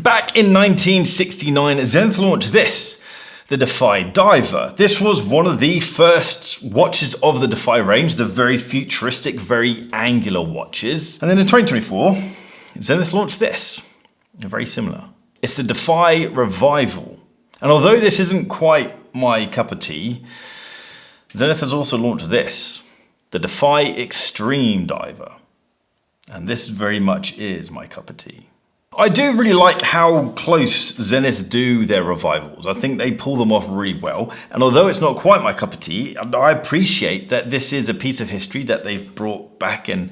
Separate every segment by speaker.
Speaker 1: Back in 1969, Zenith launched this, the Defy Diver. This was one of the first watches of the Defy range, the very futuristic, very angular watches. And then in 2024, Zenith launched this, very similar. It's the Defy Revival. And although this isn't quite my cup of tea, Zenith has also launched this, the Defy Extreme Diver. And this very much is my cup of tea. I do really like how close Zenith do their revivals. I think they pull them off really well. And although it's not quite my cup of tea, I appreciate that this is a piece of history that they've brought back and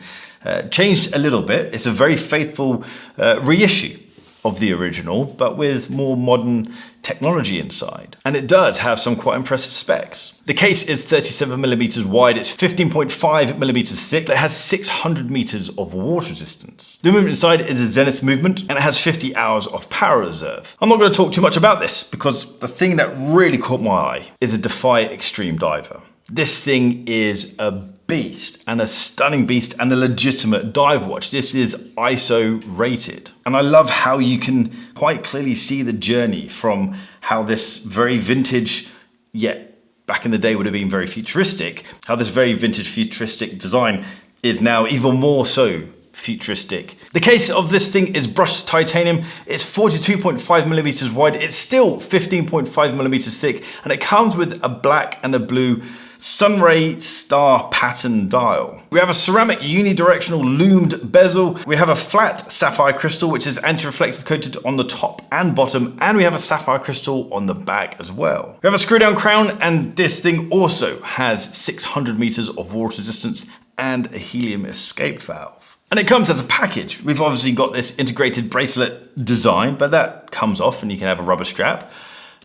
Speaker 1: changed a little bit. It's a very faithful reissue of the original, but with more modern technology inside. And it does have some quite impressive specs. The case is 37mm wide, it's 15.5mm thick, it has 600 meters of water resistance. The movement inside is a Zenith movement, and it has 50 hours of power reserve. I'm not going to talk too much about this, because the thing that really caught my eye is a Defy Extreme Diver. This thing is a beast, and a stunning beast, and a legitimate dive watch. This is ISO rated. And I love how you can quite clearly see the journey from how this very vintage, yet back in the day would have been very futuristic, how this very vintage futuristic design is now even more so futuristic. The case of this thing is brushed titanium. It's 42.5mm wide. It's still 15.5mm thick, and it comes with a black and a blue sunray star pattern dial. We have a ceramic unidirectional loomed bezel. We have a flat sapphire crystal, which is anti-reflective coated on the top and bottom, and we have a sapphire crystal on the back as well. We have a screw down crown, and this thing also has 600 meters of water resistance and a helium escape valve. And it comes as a package. We've obviously got this integrated bracelet design, but that comes off and you can have a rubber strap.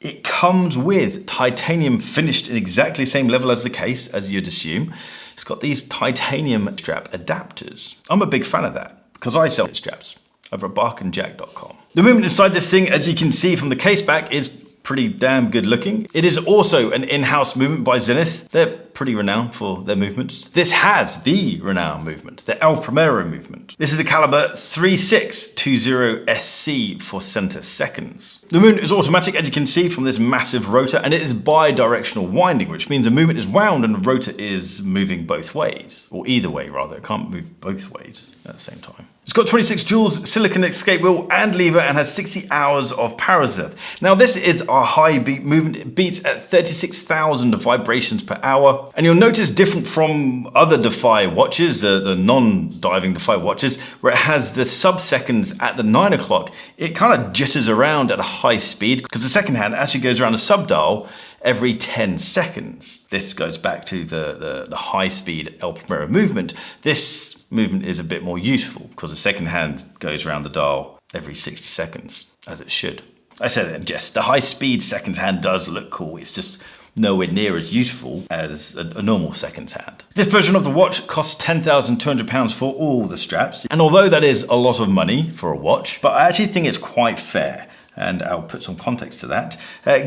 Speaker 1: It comes with titanium finished in exactly the same level as the case, as you'd assume. It's got these titanium strap adapters. I'm a big fan of that because I sell straps over at barkandjack.com. The movement inside this thing, as you can see from the case back, is pretty damn good looking. It is also an in-house movement by Zenith. They're pretty renowned for their movements. This has the renowned movement, the El Primero movement. This is the caliber 3620SC for center seconds. The movement is automatic, as you can see from this massive rotor, and it is bi-directional winding, which means the movement is wound and the rotor is moving both ways, or either way rather. It can't move both ways at the same time. It's got 26 joules, silicon escape wheel and lever, and has 60 hours of power reserve. Now this is our high beat movement. It beats at 36,000 vibrations per hour. And you'll notice different from other Defy watches, the non-diving Defy watches, where it has the sub-seconds at the 9 o'clock. It kind of jitters around at a high speed because the second hand actually goes around a sub-dial every 10 seconds. This goes back to the high speed El Primero movement. This movement is a bit more useful because the second hand goes around the dial every 60 seconds, as it should. I say that in jest. The high speed second hand does look cool. It's just nowhere near as useful as a normal second hand. This version of the watch costs £10,200 for all the straps. And although that is a lot of money for a watch, but I actually think it's quite fair. And I'll put some context to that.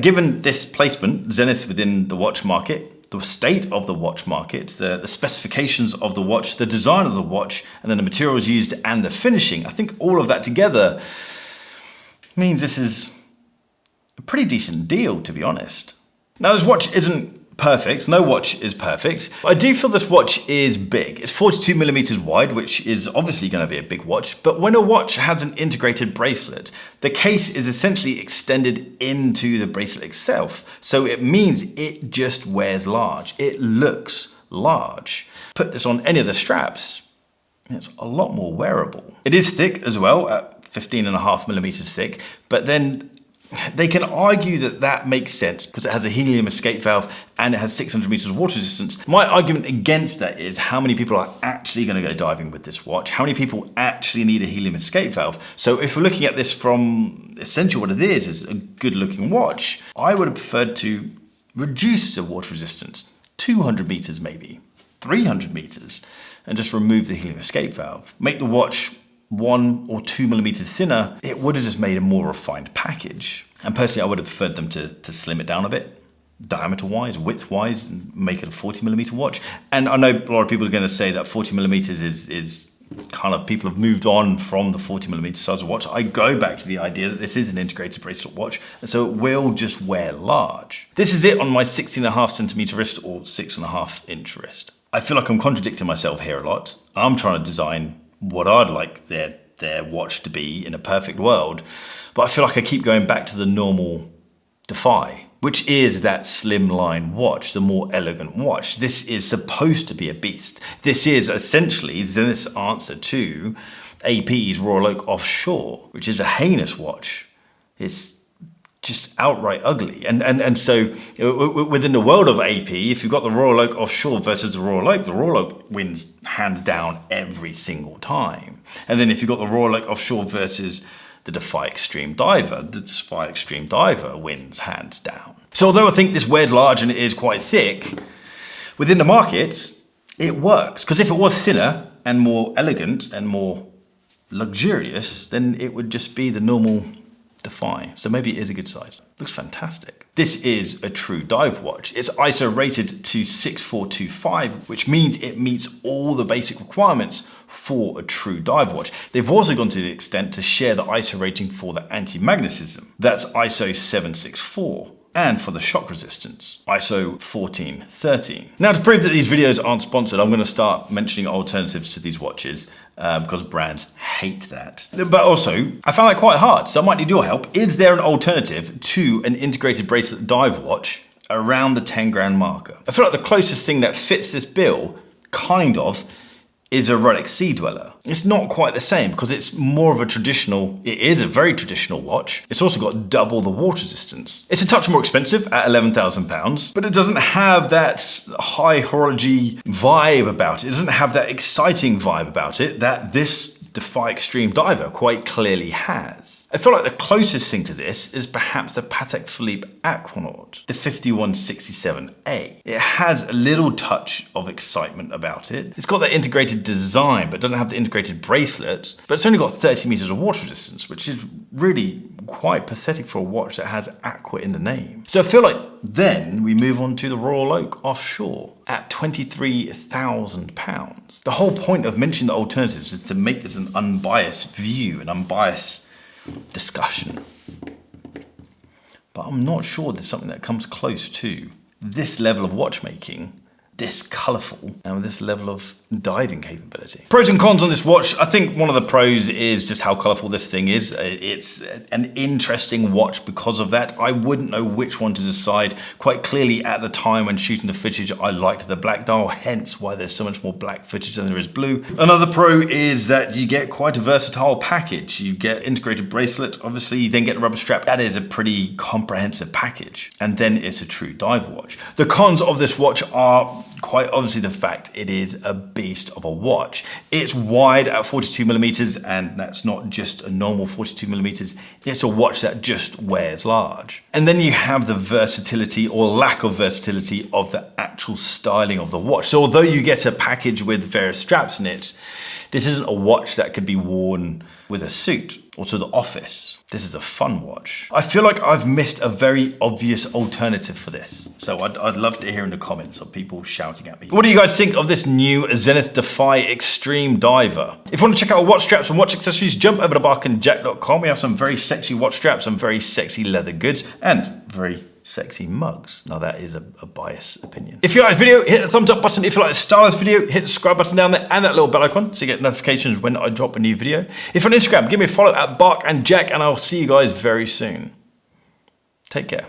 Speaker 1: Given this placement, Zenith within the watch market, the state of the watch market, the specifications of the watch, the design of the watch, and then the materials used and the finishing, I think all of that together means this is a pretty decent deal, to be honest. Now, this watch isn't perfect. No watch is perfect. I do feel this watch is big. It's 42mm wide, which is obviously going to be a big watch. But when a watch has an integrated bracelet, the case is essentially extended into the bracelet itself. So it means it just wears large. It looks large. Put this on any of the straps, it's a lot more wearable. It is thick as well, at 15.5mm thick, but then they can argue that that makes sense because it has a helium escape valve and it has 600 meters of water resistance. My argument against that is how many people are actually going to go diving with this watch? How many people actually need a helium escape valve? So if we're looking at this from essentially what it is a good looking watch, I would have preferred to reduce the water resistance, 200 meters maybe, 300 meters, and just remove the helium escape valve. Make the watch 1 or 2mm thinner. It would have just made a more refined package. And personally, I would have preferred them to slim it down a bit, diameter-wise, width-wise, and make it a 40mm watch. And I know a lot of people are going to say that 40mm is kind of people have moved on from the 40mm size of watch, I go back to the idea that this is an integrated bracelet watch, and so it will just wear large. This is it on my 16.5cm wrist or 6.5-inch wrist. I feel like I'm contradicting myself here a lot. I'm trying to design what I'd like their watch to be in a perfect world, but I feel like I keep going back to the normal Defy, which is that slimline watch, the more elegant watch. This is supposed to be a beast. This is essentially Zenith's answer to AP's Royal Oak Offshore, which is a heinous watch. It's just outright ugly. And so within the world of AP, if you've got the Royal Oak Offshore versus the Royal Oak wins hands down every single time. And then if you've got the Royal Oak Offshore versus the Defy Extreme Diver, the Defy Extreme Diver wins hands down. So although I think this wears large and it is quite thick, within the market, it works. Because if it was thinner and more elegant and more luxurious, then it would just be the normal Defy. So maybe it is a good size. Looks fantastic. This is a true dive watch. It's ISO rated to 6425, which means it meets all the basic requirements for a true dive watch. They've also gone to the extent to share the ISO rating for the anti-magnetism. That's ISO 764. And for the shock resistance, ISO 1413. Now, to prove that these videos aren't sponsored, I'm going to start mentioning alternatives to these watches because brands hate that. But also, I found that quite hard, so I might need your help. Is there an alternative to an integrated bracelet dive watch around the 10 grand marker? I feel like the closest thing that fits this bill, kind of, is a Rolex Sea Dweller. It's not quite the same because it's more of a traditional, it is a very traditional watch. It's also got double the water resistance. It's a touch more expensive at £11,000, but it doesn't have that high horology vibe about it. It doesn't have that exciting vibe about it that this Defy Extreme Diver quite clearly has. I feel like the closest thing to this is perhaps the Patek Philippe Aquanaut, the 5167A. It has a little touch of excitement about it. It's got that integrated design, but doesn't have the integrated bracelet, but it's only got 30 meters of water resistance, which is really quite pathetic for a watch that has Aqua in the name. So I feel like then we move on to the Royal Oak Offshore at £23,000. The whole point of mentioning the alternatives is to make this an unbiased view, an unbiased discussion. But I'm not sure there's something that comes close to this level of watchmaking, this colourful, and with this level of diving capability. Pros and cons on this watch. I think one of the pros is just how colourful this thing is. It's an interesting watch because of that. I wouldn't know which one to decide. Quite clearly at the time when shooting the footage, I liked the black dial, hence why there's so much more black footage than there is blue. Another pro is that you get quite a versatile package. You get integrated bracelet, obviously you then get the rubber strap. That is a pretty comprehensive package. And then it's a true dive watch. The cons of this watch are quite obviously the fact it is a beast of a watch. It's wide at 42mm, and that's not just a normal 42mm. It's a watch that just wears large. And then you have the versatility or lack of versatility of the actual styling of the watch. So although you get a package with various straps in it, this isn't a watch that could be worn with a suit or to the office. This is a fun watch. I feel like I've missed a very obvious alternative for this. So I'd love to hear in the comments of people shouting at me. What do you guys think of this new Zenith Defy Extreme Diver? If you want to check out watch straps and watch accessories, jump over to barkandjack.com. We have some very sexy watch straps, some very sexy leather goods, and very sexy mugs. Now that is a biased opinion. If you like this video, hit the thumbs up button. If you like the style of this video, hit the subscribe button down there and that little bell icon so you get notifications when I drop a new video. If you're on Instagram, give me a follow at barkandjack, and I'll see you guys very soon. Take care.